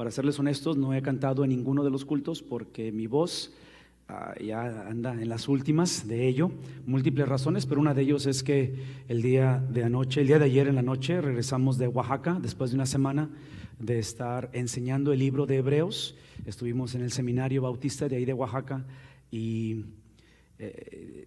Para serles honestos, no he cantado en ninguno de los cultos porque mi voz ya anda en las últimas de ello, múltiples razones, pero una de ellos es que el día de ayer en la noche regresamos de Oaxaca después de una semana de estar enseñando el libro de Hebreos. Estuvimos en el seminario bautista de ahí de Oaxaca y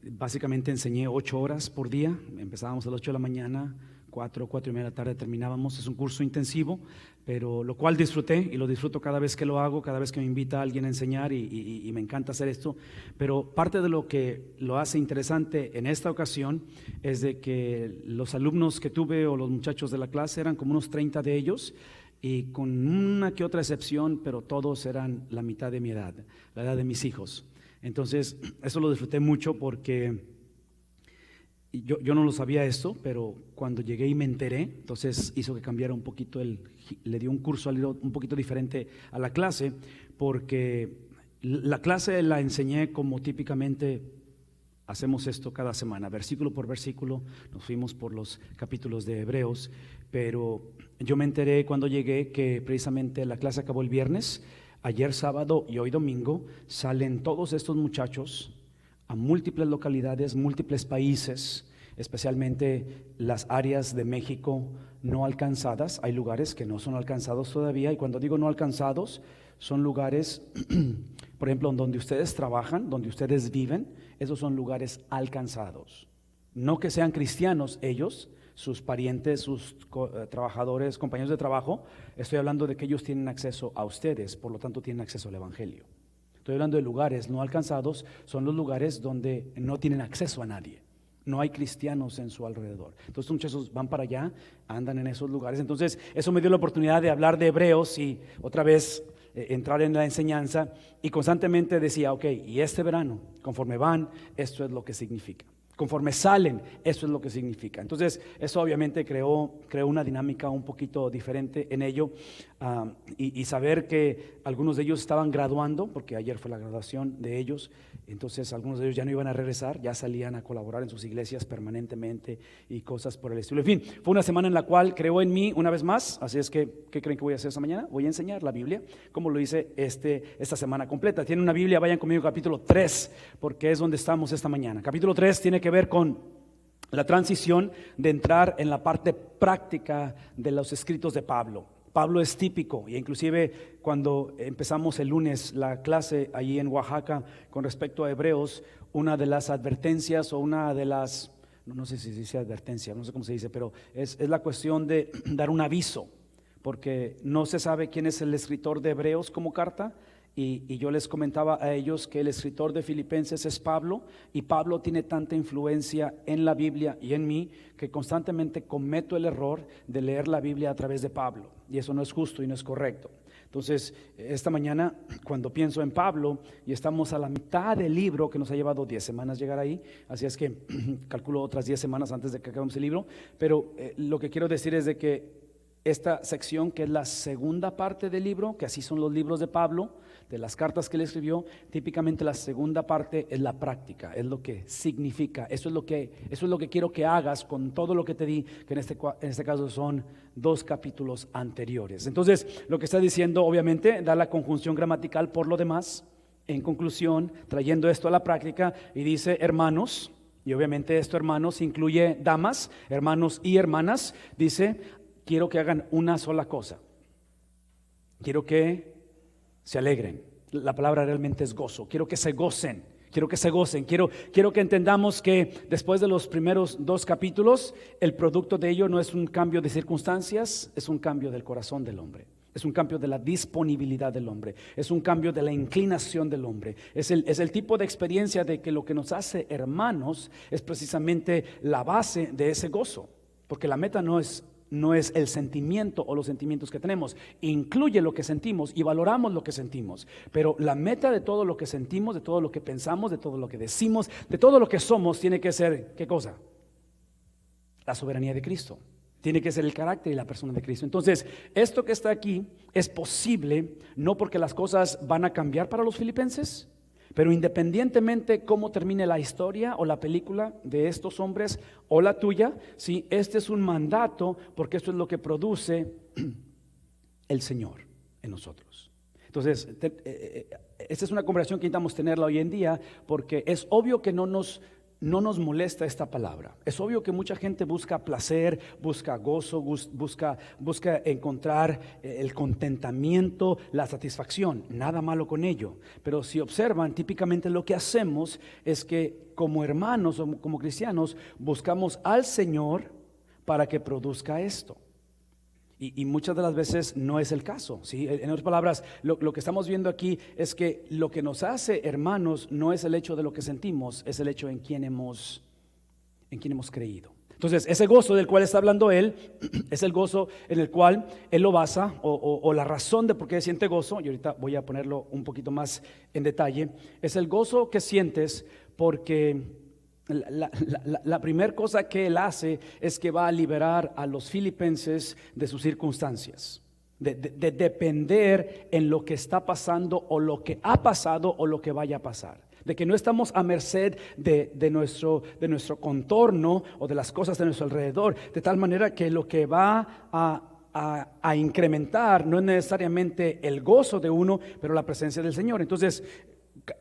básicamente enseñé 8 horas por día. Empezábamos a las 8 de la mañana, 4 y media de la tarde terminábamos. Es un curso intensivo, pero lo cual disfruté y lo disfruto cada vez que lo hago, cada vez que me invita a alguien a enseñar y me encanta hacer esto. Pero parte de lo que lo hace interesante en esta ocasión es de que los alumnos que tuve o los muchachos de la clase eran como unos 30 de ellos, y con una que otra excepción, pero todos eran la mitad de mi edad, la edad de mis hijos. Entonces eso lo disfruté mucho porque yo no lo sabía esto, pero cuando llegué y me enteré, entonces hizo que cambiara un poquito, le dio un curso un poquito diferente a la clase, porque la clase la enseñé como típicamente hacemos esto cada semana, versículo por versículo. Nos fuimos por los capítulos de Hebreos, pero yo me enteré cuando llegué que precisamente la clase acabó el viernes. Ayer sábado y hoy domingo salen todos estos muchachos a múltiples localidades, múltiples países, especialmente las áreas de México no alcanzadas. Hay lugares que no son alcanzados todavía, y cuando digo no alcanzados, son lugares, por ejemplo, donde ustedes trabajan, donde ustedes viven. Esos son lugares alcanzados. No que sean cristianos ellos, sus parientes, sus trabajadores, compañeros de trabajo. Estoy hablando de que ellos tienen acceso a ustedes, por lo tanto tienen acceso al Evangelio. Estoy hablando de lugares no alcanzados, son los lugares donde no tienen acceso a nadie. No hay cristianos en su alrededor. Entonces muchachos van para allá, andan en esos lugares. Entonces eso me dio la oportunidad de hablar de Hebreos y otra vez entrar en la enseñanza, y constantemente decía, ok, y este verano, conforme van, esto es lo que significa. Conforme salen, eso es lo que significa. Entonces eso obviamente creó una dinámica un poquito diferente en ello, y saber que algunos de ellos estaban graduando, porque ayer fue la graduación de ellos. Entonces algunos de ellos ya no iban a regresar, ya salían a colaborar en sus iglesias permanentemente y cosas por el estilo. En fin, fue una semana en la cual creó en mí una vez más. Así es que, ¿qué creen que voy a hacer esta mañana? Voy a enseñar la Biblia, como lo hice esta semana completa. Tienen una Biblia, vayan conmigo capítulo 3, porque es donde estamos esta mañana. Capítulo 3 tiene que ver con la transición de entrar en la parte práctica de los escritos de Pablo. Pablo es típico, y inclusive cuando empezamos el lunes la clase allí en Oaxaca con respecto a Hebreos, una de las advertencias o una de las, no sé si se dice advertencia, no sé cómo se dice, pero es la cuestión de dar un aviso, porque no se sabe quién es el escritor de Hebreos como carta. Y yo les comentaba a ellos que el escritor de Filipenses es Pablo, y Pablo tiene tanta influencia en la Biblia y en mí que constantemente cometo el error de leer la Biblia a través de Pablo, y eso no es justo y no es correcto. Entonces esta mañana, cuando pienso en Pablo, y estamos a la mitad del libro, que nos ha llevado 10 semanas llegar ahí, así es que calculo otras 10 semanas antes de que acabemos el libro, pero lo que quiero decir es de que esta sección, que es la segunda parte del libro, que así son los libros de Pablo, de las cartas que él escribió, típicamente la segunda parte es la práctica, es lo que significa. Eso es lo que quiero que hagas con todo lo que te di, que en este caso son 2 capítulos anteriores. Entonces lo que está diciendo, obviamente, da la conjunción gramatical por lo demás. En conclusión, trayendo esto a la práctica, y dice hermanos, y obviamente esto hermanos incluye damas, hermanos y hermanas. Dice, quiero que hagan una sola cosa, quiero que se alegren. La palabra realmente es gozo. Quiero que se gocen, quiero que entendamos que después de los primeros 2 capítulos, el producto de ello no es un cambio de circunstancias, es un cambio del corazón del hombre. Es un cambio de la disponibilidad del hombre, es un cambio de la inclinación del hombre. Es el tipo de experiencia de que lo que nos hace hermanos es precisamente la base de ese gozo, porque la meta no es el sentimiento o los sentimientos que tenemos. Incluye lo que sentimos y valoramos lo que sentimos, pero la meta de todo lo que sentimos, de todo lo que pensamos, de todo lo que decimos, de todo lo que somos, tiene que ser, ¿qué cosa? La soberanía de Cristo. Tiene que ser el carácter y la persona de Cristo. Entonces, esto que está aquí es posible, no porque las cosas van a cambiar para los filipenses, pero independientemente cómo termine la historia o la película de estos hombres o la tuya, ¿sí? Este es un mandato, porque esto es lo que produce el Señor. en nosotros. Entonces, esta es una conversación que necesitamos tenerla hoy en día, porque es obvio que no nos molesta esta palabra. Es obvio que mucha gente busca placer, busca gozo, busca encontrar el contentamiento, la satisfacción. Nada malo con ello. Pero si observan, típicamente lo que hacemos es que como hermanos o como cristianos buscamos al Señor para que produzca esto. Y muchas de las veces no es el caso, ¿sí? En otras palabras, lo que estamos viendo aquí es que lo que nos hace hermanos no es el hecho de lo que sentimos, es el hecho en quien hemos creído. Entonces, ese gozo del cual está hablando él es el gozo en el cual él lo basa, o la razón de por qué siente gozo, y ahorita voy a ponerlo un poquito más en detalle. Es el gozo que sientes porque la primera cosa que él hace es que va a liberar a los filipenses de sus circunstancias, de depender en lo que está pasando o lo que ha pasado o lo que vaya a pasar, de que no estamos a merced de nuestro contorno o de las cosas de nuestro alrededor, de tal manera que lo que va a incrementar no es necesariamente el gozo de uno, pero la presencia del Señor. Entonces,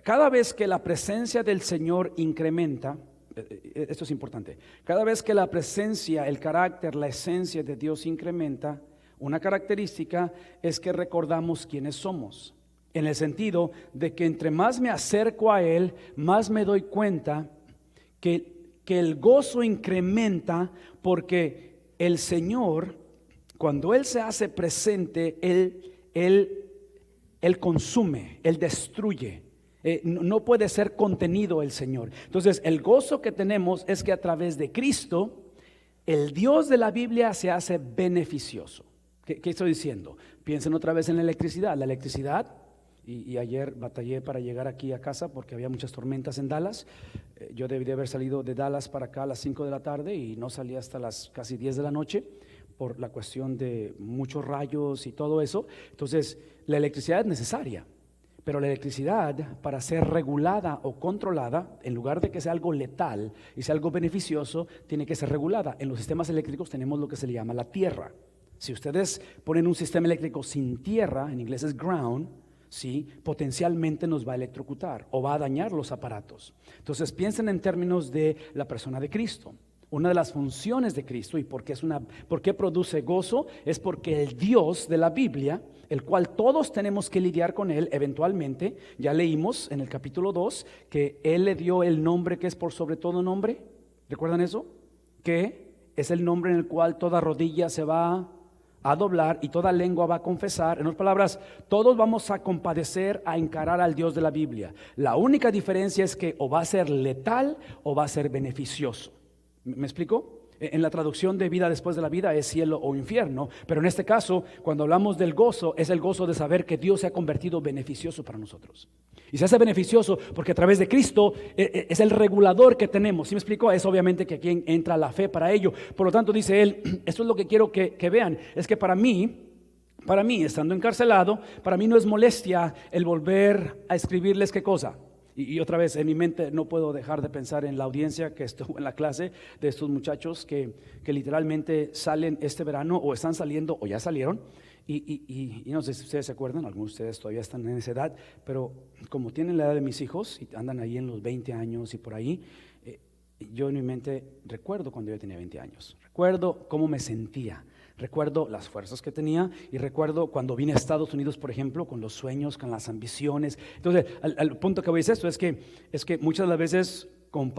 cada vez que la presencia del Señor incrementa, esto es importante, cada vez que la presencia, el carácter, la esencia de Dios incrementa, una característica es que recordamos quiénes somos, en el sentido de que entre más me acerco a Él, más me doy cuenta que el gozo incrementa, porque el Señor, cuando Él se hace presente, Él consume, Él destruye. No puede ser contenido el Señor. Entonces, el gozo que tenemos es que a través de Cristo, el Dios de la Biblia se hace beneficioso. ¿Qué estoy diciendo? Piensen otra vez en la electricidad. La electricidad, y ayer batallé para llegar aquí a casa porque había muchas tormentas en Dallas. Yo debería haber salido de Dallas para acá a las 5 de la tarde y no salí hasta las casi 10 de la noche por la cuestión de muchos rayos y todo eso. Entonces, la electricidad es necesaria. Pero la electricidad, para ser regulada o controlada, en lugar de que sea algo letal y sea algo beneficioso, tiene que ser regulada. En los sistemas eléctricos tenemos lo que se le llama la tierra. Si ustedes ponen un sistema eléctrico sin tierra, en inglés es ground, ¿sí? Potencialmente nos va a electrocutar o va a dañar los aparatos. Entonces piensen en términos de la persona de Cristo. Una de las funciones de Cristo y por qué produce gozo es porque el Dios de la Biblia, el cual todos tenemos que lidiar con Él eventualmente, ya leímos en el capítulo 2 que Él le dio el nombre que es por sobre todo nombre. ¿Recuerdan eso? Que es el nombre en el cual toda rodilla se va a doblar y toda lengua va a confesar. En otras palabras, todos vamos a compadecer, a encarar al Dios de la Biblia. La única diferencia es que o va a ser letal o va a ser beneficioso. ¿Me explico? En la traducción de vida después de la vida es cielo o infierno, pero en este caso, cuando hablamos del gozo, es el gozo de saber que Dios se ha convertido beneficioso para nosotros. Y se hace beneficioso porque a través de Cristo es el regulador que tenemos. ¿Sí me explico? Es obviamente que aquí entra la fe para ello. Por lo tanto, dice él, esto es lo que quiero que vean, es que para mí, estando encarcelado, para mí no es molestia el volver a escribirles qué cosa. Y otra vez en mi mente no puedo dejar de pensar en la audiencia que estuvo en la clase de estos muchachos que literalmente salen este verano o están saliendo o ya salieron y no sé si ustedes se acuerdan, algunos de ustedes todavía están en esa edad, pero como tienen la edad de mis hijos y andan ahí en los 20 años y por ahí, yo en mi mente recuerdo cuando yo tenía 20 años, recuerdo cómo me sentía. Recuerdo las fuerzas que tenía y recuerdo cuando vine a Estados Unidos, por ejemplo, con los sueños, con las ambiciones. Entonces, al punto que voy es esto, es que muchas de las veces como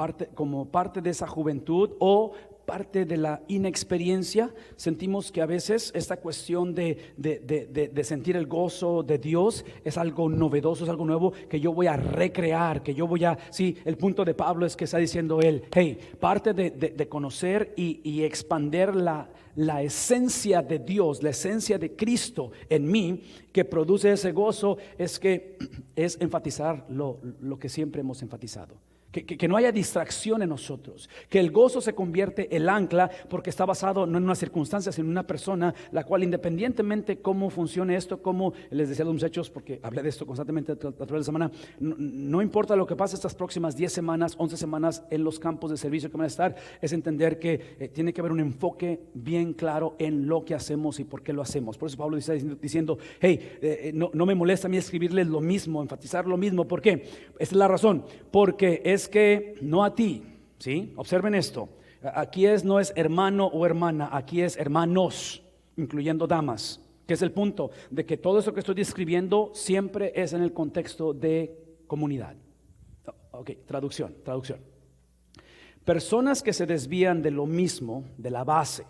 parte de esa juventud o parte de la inexperiencia, sentimos que a veces esta cuestión de sentir el gozo de Dios es algo novedoso, es algo nuevo que yo voy a recrear, que yo voy a, sí, el punto de Pablo es que está diciendo él, hey, parte de conocer y expander la esencia de Dios, la esencia de Cristo en mí, que produce ese gozo, es enfatizar lo que siempre hemos enfatizado, Que no haya distracción en nosotros, que el gozo se convierte el ancla porque está basado no en una circunstancia, sino en una persona, la cual independientemente cómo funcione esto, como les decía a los muchachos, porque hablé de esto constantemente a través de la semana, no importa lo que pase estas próximas 10 semanas, 11 semanas en los campos de servicio que van a estar, es entender que tiene que haber un enfoque bien claro en lo que hacemos y por qué lo hacemos. Por eso Pablo está diciendo, hey, no me molesta a mí escribirles lo mismo, enfatizar lo mismo. ¿Por qué? Esta es la razón, porque es que no a ti, ¿sí? Observen esto, aquí no es hermano o hermana, aquí es hermanos, incluyendo damas, que es el punto de que todo eso que estoy describiendo siempre es en el contexto de comunidad. Ok, traducción. Personas que se desvían de lo mismo, de la base,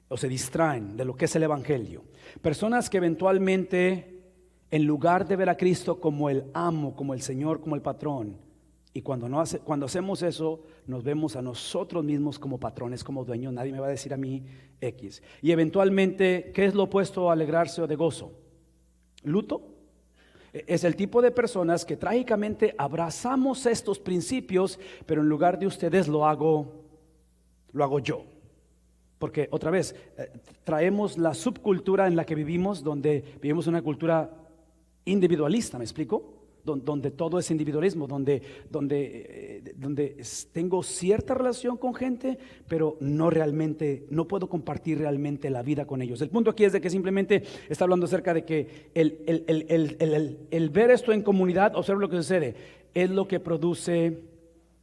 o se distraen de lo que es el evangelio, personas que eventualmente, en lugar de ver a Cristo como el amo, como el Señor, como el patrón, y cuando hacemos eso, nos vemos a nosotros mismos como patrones, como dueños. Nadie me va a decir a mí X. Y eventualmente, ¿qué es lo opuesto a alegrarse o de gozo? Luto. Es el tipo de personas que trágicamente abrazamos estos principios, pero en lugar de ustedes lo hago yo. Porque otra vez, traemos la subcultura en la que vivimos, donde vivimos una cultura individualista, ¿me explico? Donde todo es individualismo, donde tengo cierta relación con gente, pero no puedo compartir realmente la vida con ellos. El punto aquí es de que simplemente está hablando acerca de que el ver esto en comunidad, observa lo que sucede, es lo que produce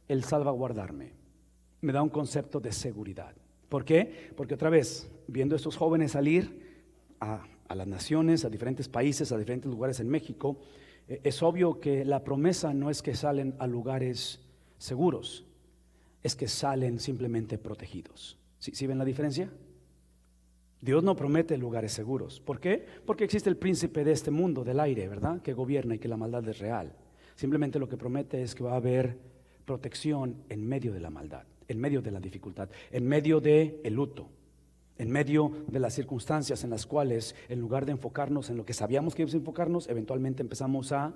el salvaguardarme. Me da un concepto de seguridad. ¿Por qué? Porque otra vez, viendo a estos jóvenes salir a las naciones, a diferentes países, a diferentes lugares en México, es obvio que la promesa no es que salen a lugares seguros, es que salen simplemente protegidos. ¿Sí ven la diferencia? Dios no promete lugares seguros. ¿Por qué? Porque existe el príncipe de este mundo, del aire, ¿verdad? Que gobierna y que la maldad es real. Simplemente lo que promete es que va a haber protección en medio de la maldad, en medio de la dificultad, en medio del luto, en medio de las circunstancias en las cuales, en lugar de enfocarnos en lo que sabíamos que íbamos a enfocarnos, eventualmente empezamos a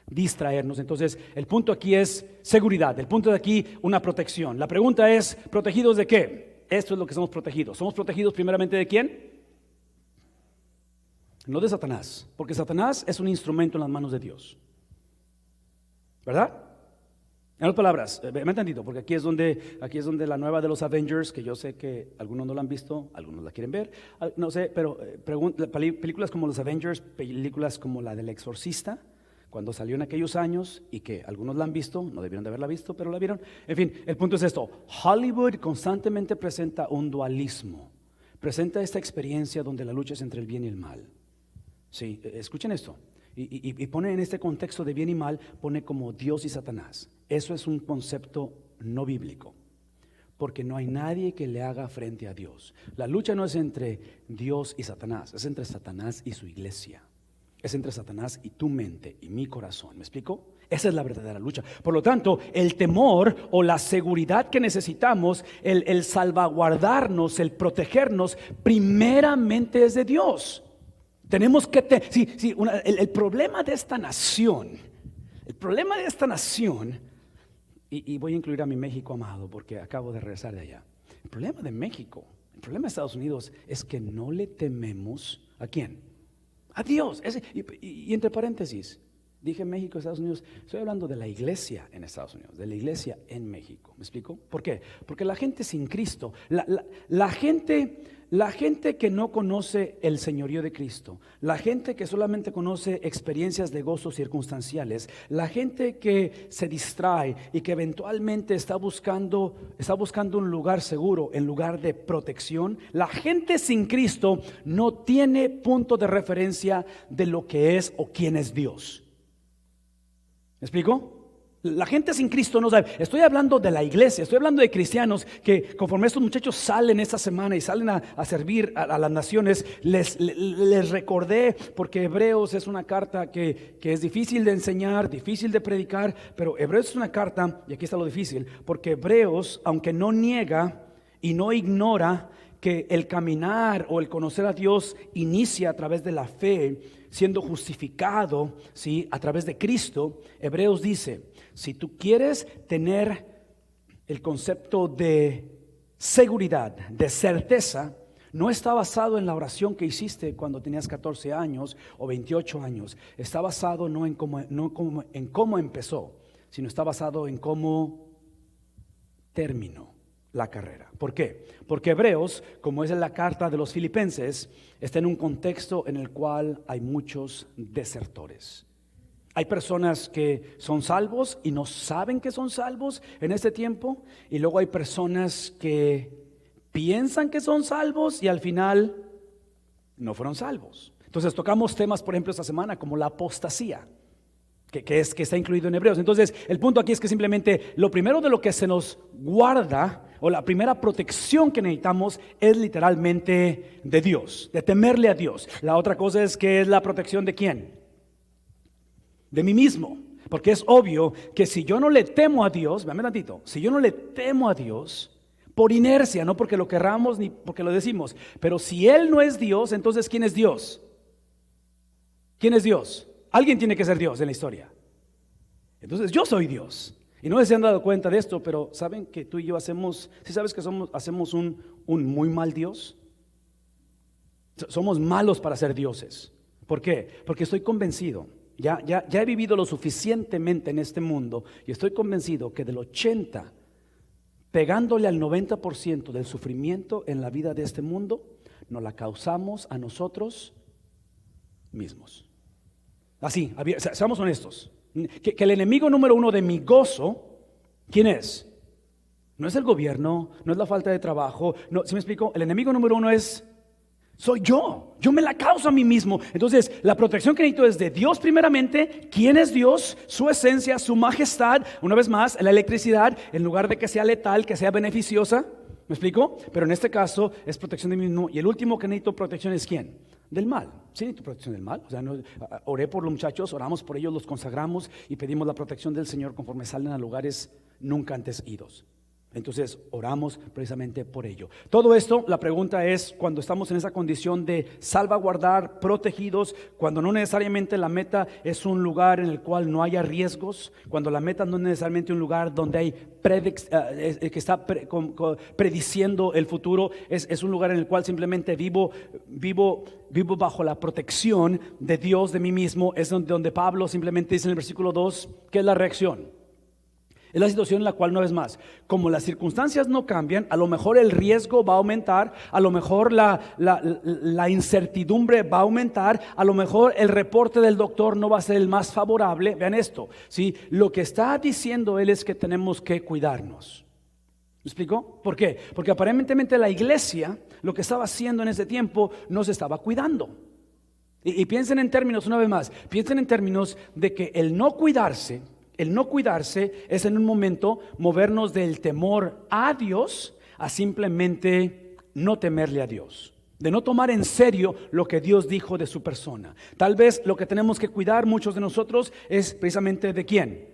distraernos. Entonces, el punto aquí es seguridad, el punto de aquí una protección. La pregunta es, ¿protegidos de qué? Esto es lo que somos protegidos. ¿Somos protegidos primeramente de quién? No de Satanás, porque Satanás es un instrumento en las manos de Dios, ¿verdad? En otras palabras, me he entendido, porque aquí es donde la nueva de los Avengers, que yo sé que algunos no la han visto, algunos la quieren ver, no sé, pero películas como los Avengers, películas como la del Exorcista, cuando salió en aquellos años y que algunos la han visto, no debieron de haberla visto, pero la vieron. En fin, el punto es esto: Hollywood constantemente presenta un dualismo, presenta esta experiencia donde la lucha es entre el bien y el mal. Sí, escuchen esto. Y pone en este contexto de bien y mal, pone como Dios y Satanás. Eso es un concepto no bíblico, porque no hay nadie que le haga frente a Dios. La lucha no es entre Dios y Satanás, es entre Satanás y su iglesia. Es entre Satanás y tu mente y mi corazón. ¿Me explico? Esa es la verdadera lucha. Por lo tanto, el temor o la seguridad que necesitamos, el salvaguardarnos, el protegernos, primeramente es de Dios. Tenemos que el problema de esta nación, y voy a incluir a mi México amado porque acabo de regresar de allá. El problema de México, el problema de Estados Unidos es que no le tememos ¿a quién? A Dios. Y entre paréntesis, dije México, Estados Unidos, estoy hablando de la iglesia en Estados Unidos, de la iglesia en México. ¿Me explico? ¿Por qué? Porque la gente sin Cristo, la gente que no conoce el señorío de Cristo, la gente que solamente conoce experiencias de gozo circunstanciales, la gente que se distrae y que eventualmente está buscando un lugar seguro en lugar de protección, la gente sin Cristo no tiene punto de referencia de lo que es o quién es Dios. ¿Me explico? La gente sin Cristo no sabe. Estoy hablando de la iglesia, estoy hablando de cristianos que conforme estos muchachos salen esta semana y salen a servir a las naciones, les recordé, porque Hebreos es una carta que es difícil de enseñar, difícil de predicar, pero Hebreos es una carta, y aquí está lo difícil, porque Hebreos, aunque no niega y no ignora que el caminar o el conocer a Dios inicia a través de la fe, siendo justificado, ¿sí?, a través de Cristo, Hebreos dice, si tú quieres tener el concepto de seguridad, de certeza, no está basado en la oración que hiciste cuando tenías 14 años o 28 años. Está basado no en cómo empezó, sino está basado en cómo terminó la carrera. ¿Por qué? Porque Hebreos, como es en la carta de los Filipenses, está en un contexto en el cual hay muchos desertores. Hay personas que son salvos y no saben que son salvos en este tiempo, y luego hay personas que piensan que son salvos y al final no fueron salvos. Entonces tocamos temas, por ejemplo, esta semana como la apostasía, que está incluido en Hebreos. Entonces el punto aquí es que simplemente lo primero de lo que se nos guarda, o la primera protección que necesitamos, es literalmente de Dios, de temerle a Dios. La otra cosa es que es la protección de ¿quién? De mí mismo. Porque es obvio que si yo no le temo a Dios, vean tantito, si yo no le temo a Dios, por inercia, no porque lo querramos ni porque lo decimos, pero si Él no es Dios, entonces ¿quién es Dios? ¿Quién es Dios? Alguien tiene que ser Dios en la historia. Entonces yo soy Dios. Y no sé si se han dado cuenta de esto, pero ¿saben que tú y yo hacemos, si sabes que hacemos un muy mal Dios? Somos malos para ser dioses. ¿Por qué? Porque estoy convencido, ya he vivido lo suficientemente en este mundo y estoy convencido que del 80%, pegándole al 90% del sufrimiento en la vida de este mundo, nos la causamos a nosotros mismos. Así, seamos honestos. Que el enemigo número uno de mi gozo, ¿quién es? No es el gobierno, no es la falta de trabajo, no, ¿sí me explico? El enemigo número uno soy yo me la causo a mí mismo. Entonces la protección que necesito es de Dios primeramente. ¿Quién es Dios? Su esencia, su majestad. Una vez más, la electricidad, en lugar de que sea letal, que sea beneficiosa. ¿Me explico? Pero en este caso es protección de mí mismo. Y el último que necesito protección es ¿quién? Del mal. Sí, necesito protección del mal. O sea, oré por los muchachos, oramos por ellos, los consagramos y pedimos la protección del Señor conforme salen a lugares nunca antes idos. Entonces oramos precisamente por ello. Todo esto, la pregunta es, cuando estamos en esa condición de salvaguardar, protegidos, cuando no necesariamente la meta es un lugar en el cual no haya riesgos, cuando la meta no es necesariamente un lugar donde hay que está prediciendo el futuro, es un lugar en el cual simplemente vivo bajo la protección de Dios, de mí mismo. Es donde Pablo simplemente dice en el versículo 2, ¿qué es la reacción? Es la situación en la cual, una vez más, como las circunstancias no cambian, a lo mejor el riesgo va a aumentar, a lo mejor la incertidumbre va a aumentar, a lo mejor el reporte del doctor no va a ser el más favorable. Vean esto, ¿sí? Lo que está diciendo él es que tenemos que cuidarnos. ¿Me explico? ¿Por qué? Porque aparentemente la iglesia, lo que estaba haciendo en ese tiempo, no se estaba cuidando. Y piensen en términos, una vez más, piensen en términos de que el no cuidarse es en un momento movernos del temor a Dios a simplemente no temerle a Dios, de no tomar en serio lo que Dios dijo de su persona. Tal vez lo que tenemos que cuidar muchos de nosotros es precisamente ¿de quién?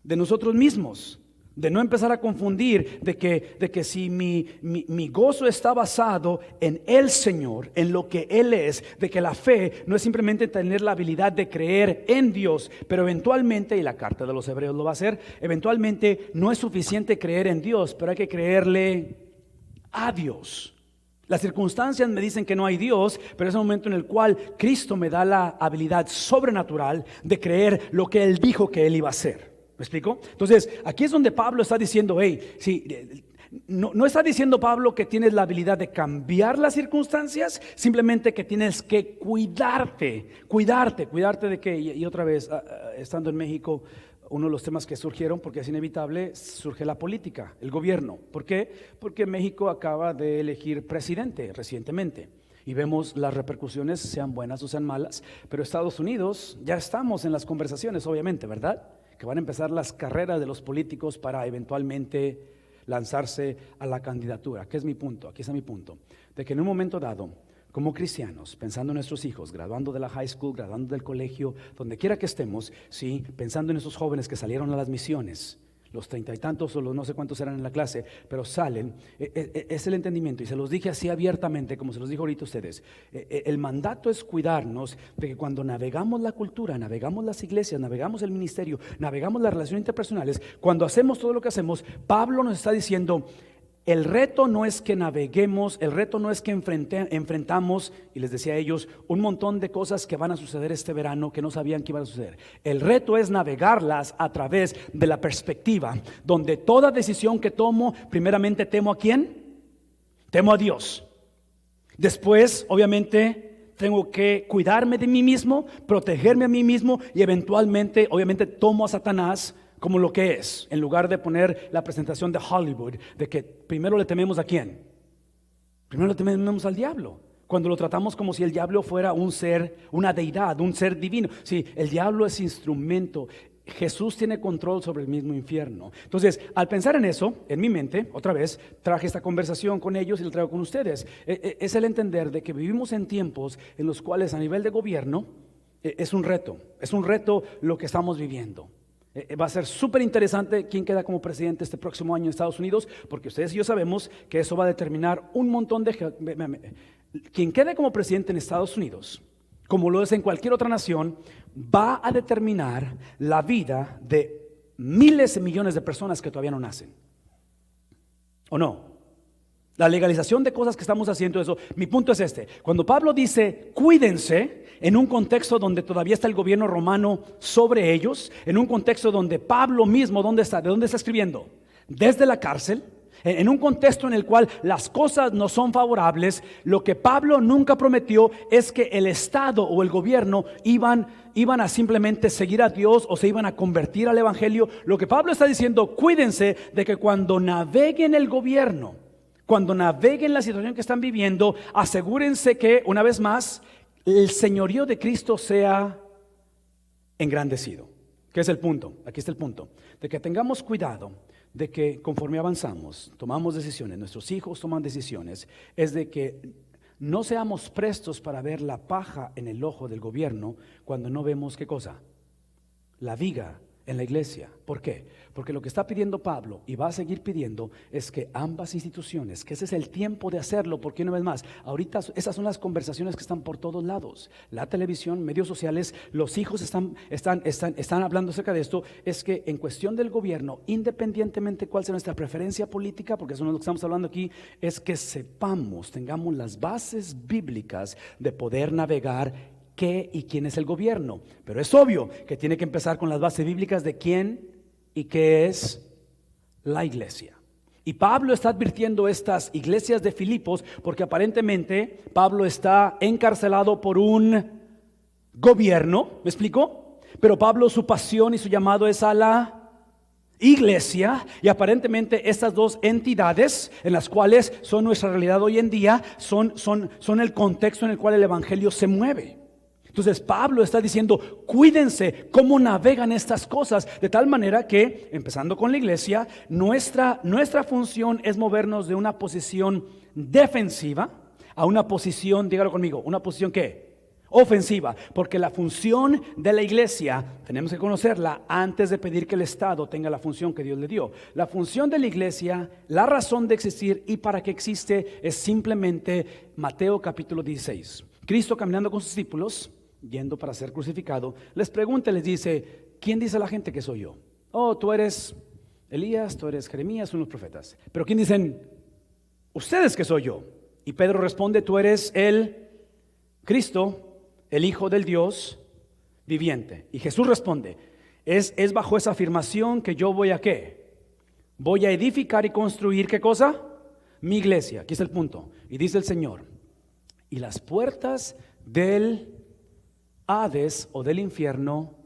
De nosotros mismos. De no empezar a confundir de que si mi gozo está basado en el Señor, en lo que Él es, de que la fe no es simplemente tener la habilidad de creer en Dios, pero eventualmente, y la carta de los Hebreos lo va a hacer, eventualmente no es suficiente creer en Dios, pero hay que creerle a Dios. Las circunstancias me dicen que no hay Dios, pero es el momento en el cual Cristo me da la habilidad sobrenatural de creer lo que Él dijo que Él iba a hacer. ¿Me explico? Entonces, aquí es donde Pablo está diciendo, no está diciendo Pablo que tienes la habilidad de cambiar las circunstancias, simplemente que tienes que cuidarte de que, y otra vez, estando en México, uno de los temas que surgieron, porque es inevitable, surge la política, el gobierno. ¿Por qué? Porque México acaba de elegir presidente recientemente. Y vemos las repercusiones, sean buenas o sean malas, pero Estados Unidos, ya estamos en las conversaciones, obviamente, ¿verdad? Que van a empezar las carreras de los políticos para eventualmente lanzarse a la candidatura. ¿Qué es mi punto? Aquí está mi punto. De que en un momento dado, como cristianos, pensando en nuestros hijos, graduando de la high school, graduando del colegio, donde quiera que estemos, sí, pensando en esos jóvenes que salieron a las misiones, los 30 y tantos o los no sé cuántos eran en la clase, pero salen, es el entendimiento, y se los dije así abiertamente, como se los dijo ahorita a ustedes. El mandato es cuidarnos de que cuando navegamos la cultura, navegamos las iglesias, navegamos el ministerio, navegamos las relaciones interpersonales, cuando hacemos todo lo que hacemos, Pablo nos está diciendo: el reto no es que naveguemos, el reto no es que enfrentamos, y les decía a ellos, un montón de cosas que van a suceder este verano que no sabían que iban a suceder. El reto es navegarlas a través de la perspectiva, donde toda decisión que tomo, primeramente temo ¿a quién? Temo a Dios. Después, obviamente, tengo que cuidarme de mí mismo, protegerme a mí mismo, y eventualmente, obviamente, tomo a Satanás como lo que es, en lugar de poner la presentación de Hollywood, de que primero le tememos ¿a quién? Primero le tememos al diablo, cuando lo tratamos como si el diablo fuera un ser, una deidad, un ser divino. Sí, el diablo es instrumento. Jesús tiene control sobre el mismo infierno. Entonces, al pensar en eso, en mi mente, otra vez, traje esta conversación con ellos y la traigo con ustedes. Es el entender de que vivimos en tiempos en los cuales a nivel de gobierno es un reto lo que estamos viviendo. Va a ser súper interesante quién queda como presidente este próximo año en Estados Unidos, porque ustedes y yo sabemos que eso va a determinar un montón de... Quien quede como presidente en Estados Unidos, como lo es en cualquier otra nación, va a determinar la vida de miles de millones de personas que todavía no nacen. ¿O no? La legalización de cosas que estamos haciendo, eso. Mi punto es este: cuando Pablo dice cuídense, en un contexto donde todavía está el gobierno romano sobre ellos, en un contexto donde Pablo mismo, ¿dónde está? ¿De dónde está escribiendo? Desde la cárcel. En un contexto en el cual las cosas no son favorables, lo que Pablo nunca prometió es que el Estado o el gobierno iban a simplemente seguir a Dios o se iban a convertir al Evangelio. Lo que Pablo está diciendo: cuídense de que cuando naveguen el gobierno, cuando naveguen la situación que están viviendo, asegúrense que, una vez más, el señorío de Cristo sea engrandecido. ¿Qué es el punto? Aquí está el punto: de que tengamos cuidado de que conforme avanzamos, tomamos decisiones, nuestros hijos toman decisiones, es de que no seamos prestos para ver la paja en el ojo del gobierno cuando no vemos ¿qué cosa? La viga en la iglesia. ¿Por qué? Porque lo que está pidiendo Pablo y va a seguir pidiendo es que ambas instituciones, que ese es el tiempo de hacerlo, porque una vez más, ahorita esas son las conversaciones que están por todos lados, la televisión, medios sociales, los hijos están hablando acerca de esto. Es que en cuestión del gobierno, independientemente cuál sea nuestra preferencia política, porque eso no es lo que estamos hablando aquí, es que sepamos, tengamos las bases bíblicas de poder navegar qué y quién es el gobierno. Pero es obvio que tiene que empezar con las bases bíblicas de quién y qué es la iglesia. Y Pablo está advirtiendo estas iglesias de Filipos porque aparentemente Pablo está encarcelado por un gobierno, ¿me explico? Pero Pablo, su pasión y su llamado es a la iglesia, y aparentemente estas dos entidades en las cuales son nuestra realidad hoy en día son el contexto en el cual el evangelio se mueve. Entonces Pablo está diciendo: cuídense cómo navegan estas cosas, de tal manera que, empezando con la iglesia, nuestra función es movernos de una posición defensiva a una posición, dígalo conmigo, una posición ¿qué? Ofensiva, porque la función de la iglesia tenemos que conocerla antes de pedir que el Estado tenga la función que Dios le dio. La función de la iglesia, la razón de existir y para qué existe, es simplemente Mateo capítulo 16. Cristo, caminando con sus discípulos, yendo para ser crucificado, les pregunta y les dice: ¿quién dice la gente que soy yo? Oh, tú eres Elías, tú eres Jeremías, unos profetas. Pero ¿quién dicen ustedes que soy yo? Y Pedro responde: tú eres el Cristo, el Hijo del Dios viviente. Y Jesús responde: es bajo esa afirmación que yo voy a ¿qué? Voy a edificar y construir ¿qué cosa? Mi iglesia. Aquí está el punto. Y dice el Señor: y las puertas del Hades o del infierno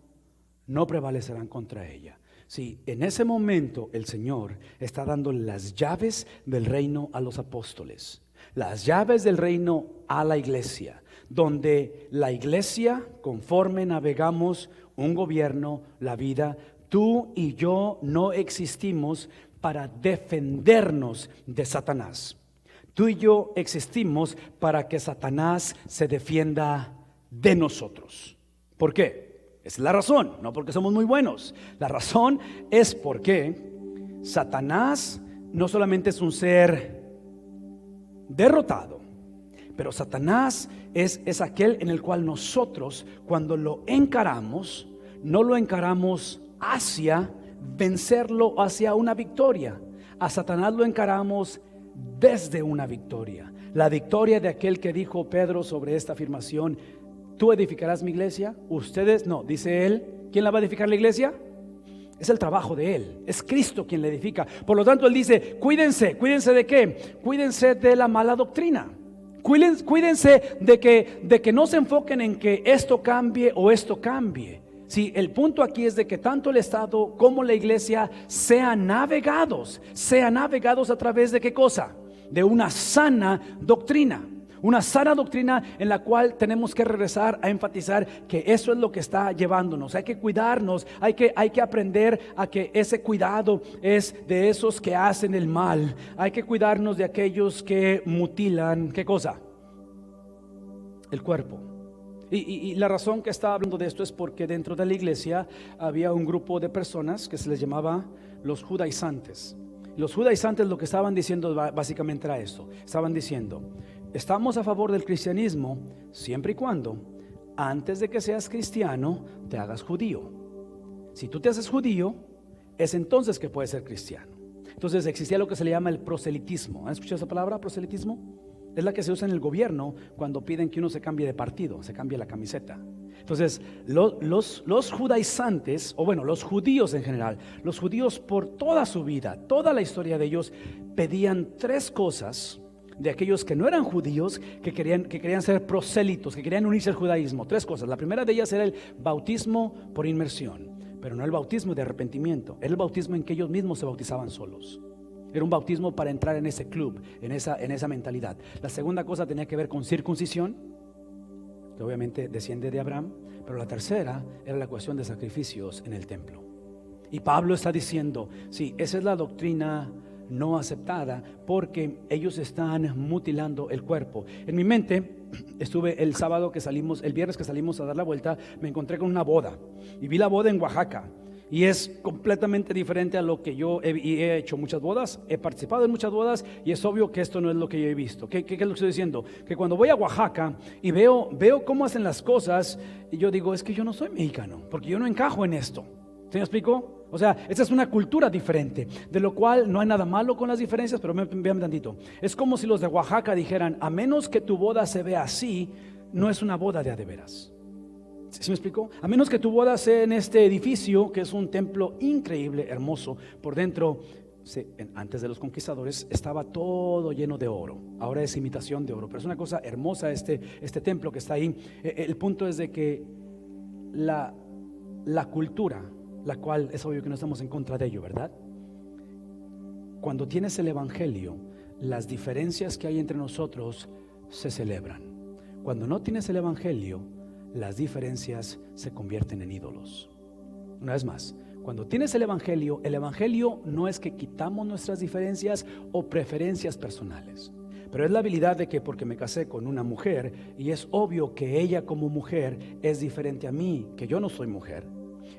no prevalecerán contra ella. Sí, en ese momento el Señor está dando las llaves del reino a los apóstoles, las llaves del reino a la iglesia, donde la iglesia, conforme navegamos un gobierno, la vida, tú y yo no existimos para defendernos de Satanás. Tú y yo existimos para que Satanás se defienda de nosotros. ¿Por qué? Esa es la razón, no porque somos muy buenos. La razón es porque Satanás no solamente es un ser derrotado, pero Satanás es aquel en el cual nosotros, cuando lo encaramos, no lo encaramos hacia vencerlo, hacia una victoria. A Satanás lo encaramos desde una victoria. La victoria de aquel que dijo Pedro sobre esta afirmación: tú edificarás mi iglesia, ustedes no, dice él. ¿Quién la va a edificar la iglesia? Es el trabajo de él, es Cristo quien la edifica. Por lo tanto él dice: cuídense ¿de qué? Cuídense de la mala doctrina. Cuídense de que no se enfoquen en que esto cambie o esto cambie. Sí, el punto aquí es de que tanto el Estado como la iglesia sean navegados a través de ¿qué cosa? De una sana doctrina. Una sana doctrina en la cual tenemos que regresar a enfatizar que eso es lo que está llevándonos. Hay que cuidarnos, hay que aprender a que ese cuidado es de esos que hacen el mal. Hay que cuidarnos de aquellos que mutilan, ¿qué cosa? El cuerpo. Y la razón que estaba hablando de esto es porque dentro de la iglesia había un grupo de personas que se les llamaba los judaizantes. Los judaizantes lo que estaban diciendo básicamente era esto. Estaban diciendo: estamos a favor del cristianismo siempre y cuando antes de que seas cristiano te hagas judío. Si tú te haces judío, es entonces que puedes ser cristiano. Entonces existía lo que se le llama el proselitismo. ¿Han escuchado esa palabra, proselitismo? Es la que se usa en el gobierno cuando piden que uno se cambie de partido, se cambie la camiseta. Entonces los judaizantes, o bueno, los judíos en general, los judíos por toda su vida, toda la historia de ellos, pedían tres cosas de aquellos que no eran judíos, que querían ser prosélitos, que querían unirse al judaísmo. Tres cosas. La primera de ellas era el bautismo por inmersión, pero no el bautismo de arrepentimiento, era el bautismo en que ellos mismos se bautizaban solos. Era un bautismo para entrar en ese club, en esa mentalidad. La segunda cosa tenía que ver con circuncisión, que obviamente desciende de Abraham. Pero la tercera era la cuestión de sacrificios en el templo. Y Pablo está diciendo: sí, esa es la doctrina no aceptada, porque ellos están mutilando el cuerpo. En mi mente estuve el viernes que salimos a dar la vuelta, me encontré con una boda y vi la boda en Oaxaca. Y es completamente diferente a lo que yo he hecho muchas bodas, he participado en muchas bodas, y es obvio que esto no es lo que yo he visto. ¿Qué es lo que estoy diciendo? Que cuando voy a Oaxaca y veo cómo hacen las cosas, y yo digo: es que yo no soy mexicano, porque yo no encajo en esto. ¿Se me explicó? O sea, esta es una cultura diferente, de lo cual no hay nada malo con las diferencias, pero véanme tantito. Es como si los de Oaxaca dijeran: a menos que tu boda se vea así, no es una boda de a de veras. ¿Sí me explico? A menos que tu boda sea en este edificio, que es un templo increíble, hermoso. Por dentro, antes de los conquistadores, estaba todo lleno de oro. Ahora es imitación de oro, pero es una cosa hermosa este templo que está ahí. El punto es de que la cultura, la cual es obvio que no estamos en contra de ello, ¿verdad? Cuando tienes el evangelio, las diferencias que hay entre nosotros se celebran. Cuando no tienes el evangelio, las diferencias se convierten en ídolos. Una vez más, cuando tienes el evangelio no es que quitamos nuestras diferencias o preferencias personales, pero es la habilidad de que porque me casé con una mujer y es obvio que ella como mujer es diferente a mí, que yo no soy mujer.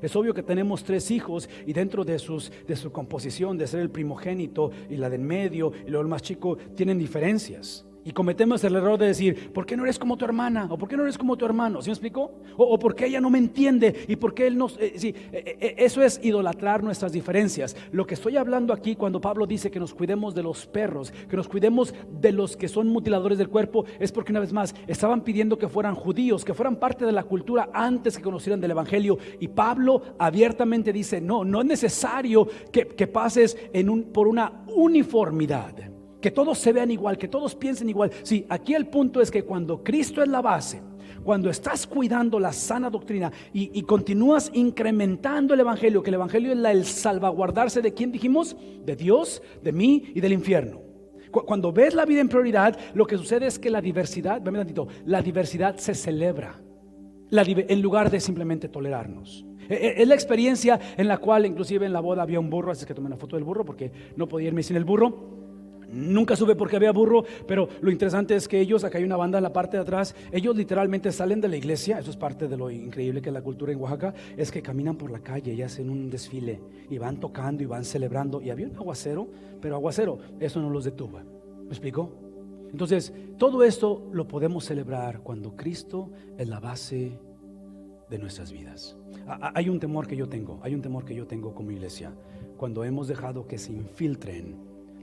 Es obvio que tenemos 3 hijos y dentro de su composición, de ser el primogénito y la del medio y luego el más chico, tienen diferencias. Y cometemos el error de decir: ¿por qué no eres como tu hermana? ¿O por qué no eres como tu hermano? ¿Sí me explico? O ¿por qué ella no me entiende? ¿Y por qué él no? Eso es idolatrar nuestras diferencias. Lo que estoy hablando aquí cuando Pablo dice que nos cuidemos de los perros, que nos cuidemos de los que son mutiladores del cuerpo, es porque una vez más estaban pidiendo que fueran judíos, que fueran parte de la cultura antes que conocieran del evangelio. Y Pablo abiertamente dice: no es necesario que pases por una uniformidad, que todos se vean igual, que todos piensen igual. Sí, aquí el punto es que cuando Cristo es la base, cuando estás cuidando la sana doctrina y continúas incrementando el evangelio, que el evangelio es el salvaguardarse de ¿quién dijimos? De Dios, de mí y del infierno. Cuando ves la vida en prioridad, lo que sucede es que la diversidad se celebra en lugar de simplemente tolerarnos. Es la experiencia en la cual inclusive en la boda había un burro, así que tomé una foto del burro porque no podía irme sin el burro. Nunca supe por qué había burro, pero lo interesante es que ellos, acá hay una banda en la parte de atrás, ellos literalmente salen de la iglesia. Eso es parte de lo increíble que es la cultura en Oaxaca, es que caminan por la calle y hacen un desfile y van tocando y van celebrando. Y había un aguacero, pero aguacero, eso no los detuvo. ¿Me explicó? Entonces, todo esto lo podemos celebrar cuando Cristo es la base de nuestras vidas. Hay un temor que yo tengo como iglesia, cuando hemos dejado que se infiltren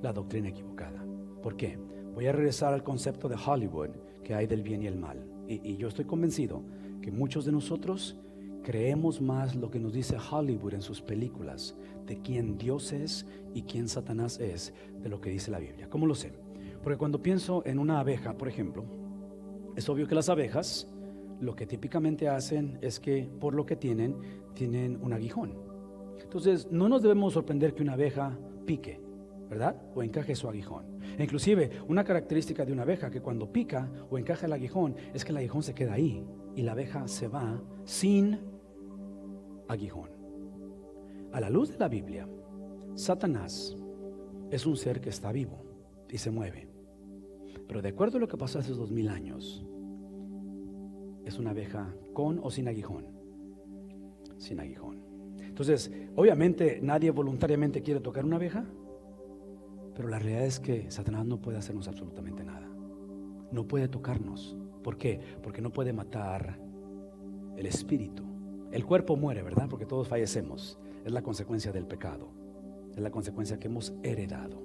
la doctrina equivocada. ¿Por qué? Voy a regresar al concepto de Hollywood que hay del bien y el mal. Y yo estoy convencido que muchos de nosotros creemos más lo que nos dice Hollywood en sus películas de quién Dios es y quién Satanás es de lo que dice la Biblia. ¿Cómo lo sé? Porque cuando pienso en una abeja, por ejemplo, es obvio que las abejas lo que típicamente hacen es que por lo que tienen un aguijón. Entonces no nos debemos sorprender que una abeja pique, ¿verdad? O encaje su aguijón. E inclusive una característica de una abeja que cuando pica o encaja el aguijón es que el aguijón se queda ahí y la abeja se va sin aguijón. A la luz de la Biblia, Satanás es un ser que está vivo y se mueve, pero de acuerdo a lo que pasó hace 2000 años, es una abeja con o sin aguijón. Sin aguijón. Entonces, obviamente nadie voluntariamente quiere tocar una abeja, pero la realidad es que Satanás no puede hacernos absolutamente nada. No puede tocarnos. ¿Por qué? Porque no puede matar el espíritu. El cuerpo muere, ¿verdad? Porque todos fallecemos. Es la consecuencia del pecado. Es la consecuencia que hemos heredado.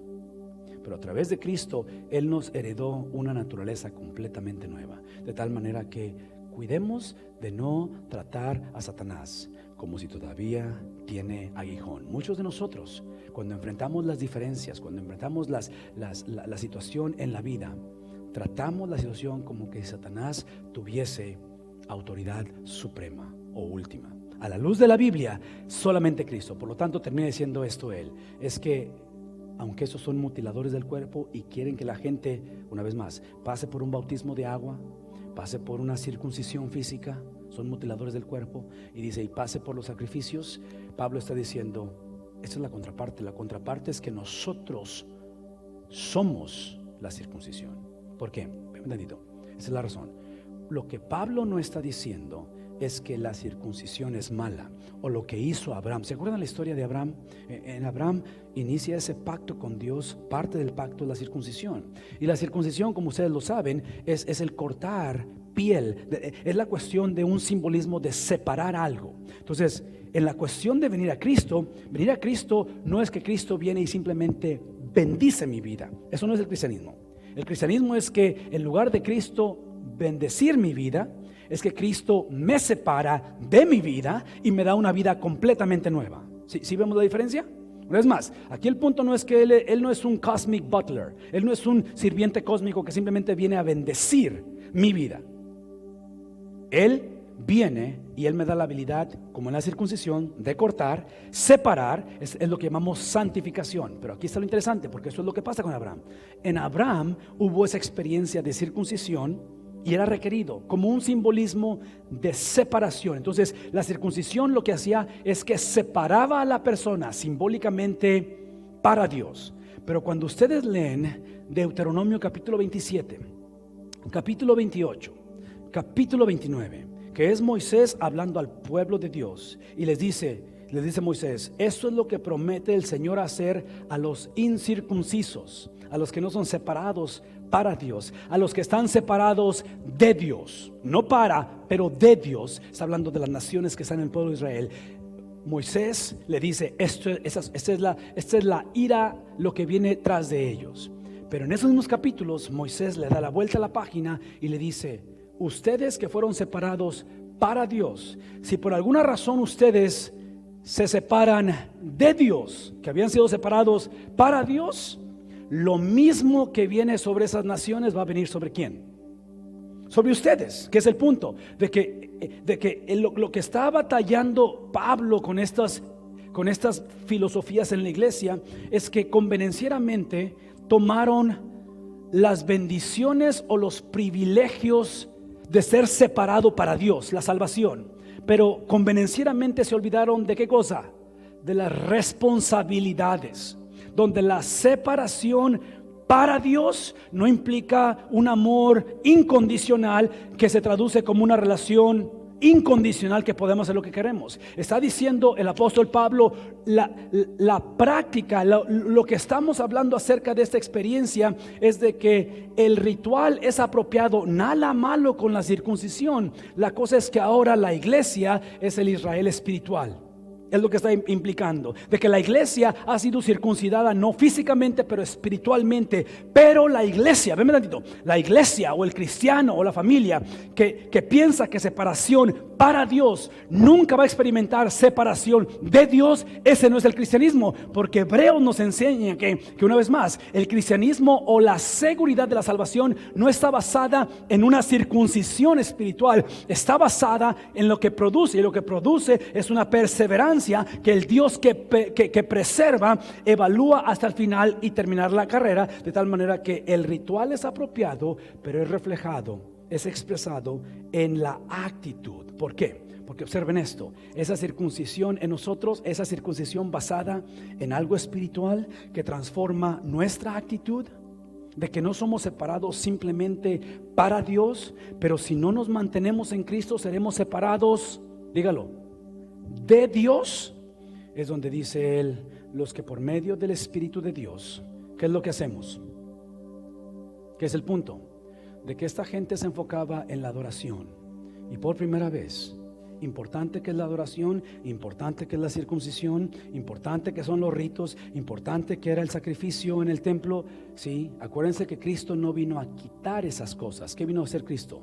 Pero a través de Cristo, Él nos heredó una naturaleza completamente nueva. De tal manera que cuidemos de no tratar a Satanás como si todavía tiene aguijón. Muchos de nosotros, cuando enfrentamos las diferencias, cuando enfrentamos la situación en la vida, tratamos la situación como que Satanás tuviese autoridad suprema o última. A la luz de la Biblia, solamente Cristo. Por lo tanto, termina diciendo esto Él. Es que, aunque esos son mutiladores del cuerpo y quieren que la gente, una vez más, pase por un bautismo de agua, pase por una circuncisión física, son mutiladores del cuerpo, y dice, y pase por los sacrificios, Pablo está diciendo, esta es la contraparte. La contraparte es que nosotros somos la circuncisión. ¿Por qué? Ven un tantito. Esa es la razón. Lo que Pablo no está diciendo es que la circuncisión es mala, o lo que hizo Abraham. ¿Se acuerdan la historia de Abraham? En Abraham inicia ese pacto con Dios. Parte del pacto es la circuncisión, y la circuncisión, como ustedes lo saben, es el cortar piel. Es la cuestión de un simbolismo de separar algo. Entonces, en la cuestión de venir a Cristo no es que Cristo viene y simplemente bendice mi vida. Eso no es el cristianismo. El cristianismo es que en lugar de Cristo bendecir mi vida, es que Cristo me separa de mi vida y me da una vida completamente nueva. ¿Sí vemos la diferencia? Una vez más, aquí el punto no es que él no es un cosmic butler. Él no es un sirviente cósmico que simplemente viene a bendecir mi vida. Él viene y Él me da la habilidad, como en la circuncisión, de cortar, separar. Es lo que llamamos santificación. Pero aquí está lo interesante, porque eso es lo que pasa con Abraham. En Abraham hubo esa experiencia de circuncisión y era requerido como un simbolismo de separación. Entonces la circuncisión lo que hacía es que separaba a la persona simbólicamente para Dios. Pero cuando ustedes leen Deuteronomio capítulo 27, capítulo 28, capítulo 29, que es Moisés hablando al pueblo de Dios, y les dice Moisés, esto es lo que promete el Señor hacer a los incircuncisos, a los que no son separados para Dios, a los que están separados de Dios, no para, pero de Dios. Está hablando de las naciones que están en el pueblo de Israel. Moisés le dice, esta es la ira, lo que viene tras de ellos. Pero en esos mismos capítulos, Moisés le da la vuelta a la página y le dice, ustedes que fueron separados para Dios, si por alguna razón ustedes se separan de Dios, que habían sido separados para Dios, lo mismo que viene sobre esas naciones va a venir sobre quién, sobre ustedes, que es el punto de que lo que está batallando Pablo con estas filosofías en la iglesia es que convenencieramente tomaron las bendiciones o los privilegios de ser separado para Dios, la salvación, pero convenencieramente se olvidaron de qué cosa, de las responsabilidades, donde la separación para Dios no implica un amor incondicional que se traduce como una relación incondicional que podemos hacer lo que queremos. Está diciendo el apóstol Pablo, la práctica, lo que estamos hablando acerca de esta experiencia es de que el ritual es apropiado, nada malo con la circuncisión. La cosa es que ahora la iglesia es el Israel espiritual. Es lo que está implicando, de que la iglesia ha sido circuncidada no físicamente pero espiritualmente. Pero la iglesia, venme tantito, la iglesia o el cristiano o la familia que piensa que separación para Dios nunca va a experimentar separación de Dios, ese no es el cristianismo. Porque Hebreos nos enseña que una vez más, el cristianismo o la seguridad de la salvación no está basada en una circuncisión espiritual, está basada en lo que produce, y lo que produce es una perseverancia que el Dios que preserva evalúa hasta el final y terminar la carrera, de tal manera que el ritual es apropiado, pero es reflejado, es expresado en la actitud. ¿Por qué? Porque observen esto, esa circuncisión en nosotros, esa circuncisión basada en algo espiritual que transforma nuestra actitud, de que no somos separados simplemente para Dios, pero si no nos mantenemos en Cristo seremos separados, dígalo, de Dios. Es donde dice él, los que por medio del Espíritu de Dios, ¿qué es lo que hacemos? ¿Qué es el punto? De que esta gente se enfocaba en la adoración. Y por primera vez, importante que es la adoración, importante que es la circuncisión, importante que son los ritos, importante que era el sacrificio en el templo. Sí, acuérdense que Cristo no vino a quitar esas cosas. ¿Qué vino a hacer Cristo?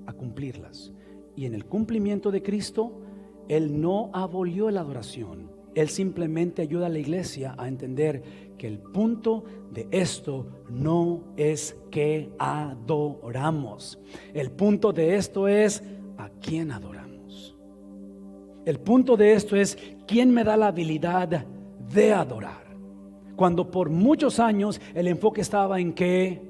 A cumplirlas. Y en el cumplimiento de Cristo, Él no abolió la adoración. Él simplemente ayuda a la iglesia a entender que el punto de esto no es que adoramos. El punto de esto es a quién adoramos. El punto de esto es quién me da la habilidad de adorar. Cuando por muchos años el enfoque estaba en que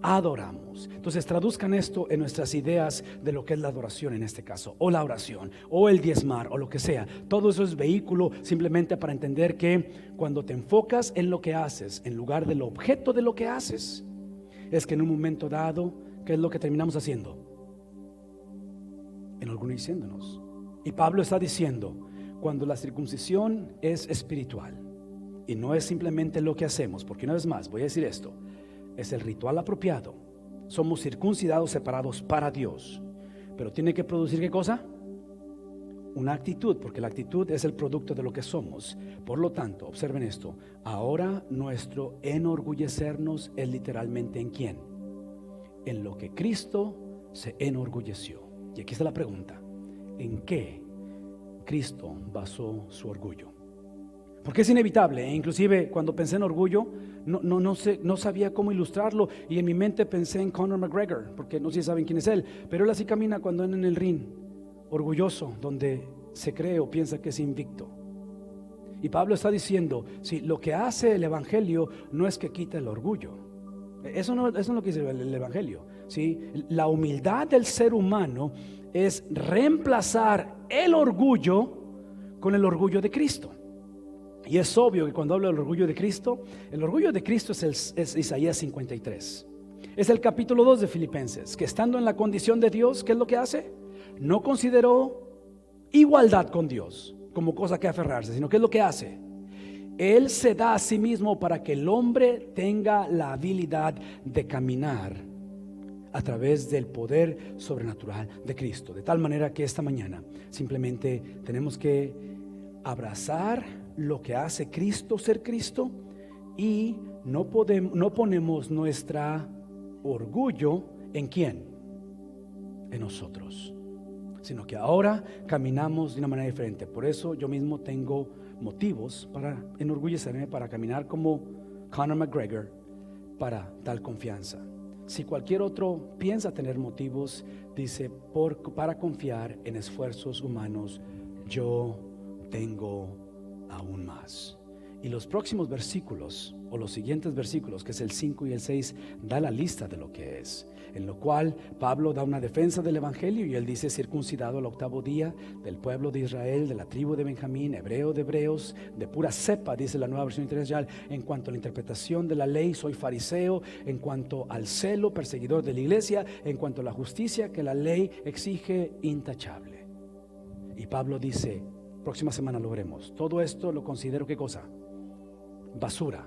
adoramos. Entonces traduzcan esto en nuestras ideas de lo que es la adoración en este caso, o la oración, o el diezmar, o lo que sea. Todo eso es vehículo simplemente para entender que cuando te enfocas en lo que haces en lugar del objeto de lo que haces, es que en un momento dado, ¿qué es lo que terminamos haciendo? Enorgulleciéndonos. Y Pablo está diciendo, cuando la circuncisión es espiritual y no es simplemente lo que hacemos, porque una vez más voy a decir esto, es el ritual apropiado. Somos circuncidados, separados para Dios. Pero tiene que producir ¿qué cosa? Una actitud, porque la actitud es el producto de lo que somos. Por lo tanto, observen esto. Ahora nuestro enorgullecernos es literalmente ¿en quién? En lo que Cristo se enorgulleció. Y aquí está la pregunta: ¿en qué Cristo basó su orgullo? Porque es inevitable, inclusive cuando pensé en orgullo no sabía cómo ilustrarlo, y en mi mente pensé en Conor McGregor, porque no sé si saben quién es él, pero él así camina cuando anda en el ring, orgulloso, donde se cree o piensa que es invicto. Y Pablo está diciendo, si lo que hace el evangelio no es que quita el orgullo, eso no es lo que dice el evangelio, ¿sí? La humildad del ser humano es reemplazar el orgullo con el orgullo de Cristo. Y es obvio que cuando hablo del orgullo de Cristo, el orgullo de Cristo es Isaías 53. Es el capítulo 2 de Filipenses, que estando en la condición de Dios, ¿qué es lo que hace? No consideró igualdad con Dios como cosa que aferrarse, sino ¿qué es lo que hace? Él se da a sí mismo para que el hombre tenga la habilidad de caminar a través del poder sobrenatural de Cristo. De tal manera que esta mañana simplemente tenemos que abrazar lo que hace Cristo ser Cristo, y no ponemos nuestro orgullo ¿en quién? En nosotros, sino que ahora caminamos de una manera diferente. Por eso yo mismo tengo motivos para enorgullecerme, para caminar como Conor McGregor, para tal confianza. Si cualquier otro piensa tener motivos, dice para confiar en esfuerzos humanos, yo tengo aún más. Y los próximos versículos, o los siguientes versículos, que es el 5 y el 6, da la lista de lo que es. En lo cual Pablo da una defensa del evangelio y él dice: circuncidado al 8º día, del pueblo de Israel, de la tribu de Benjamín, hebreo de hebreos, de pura cepa, dice la Nueva Versión Internacional. En cuanto a la interpretación de la ley, soy fariseo. En cuanto al celo, perseguidor de la iglesia. En cuanto a la justicia que la ley exige, intachable. Y Pablo dice, próxima semana lo veremos, todo esto lo considero, ¿qué cosa? Basura,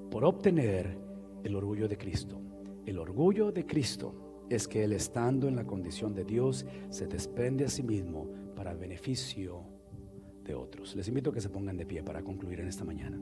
por obtener el orgullo de Cristo. El orgullo de Cristo es que Él, estando en la condición de Dios, se desprende a sí mismo para beneficio de otros. Les invito a que se pongan de pie para concluir en esta mañana.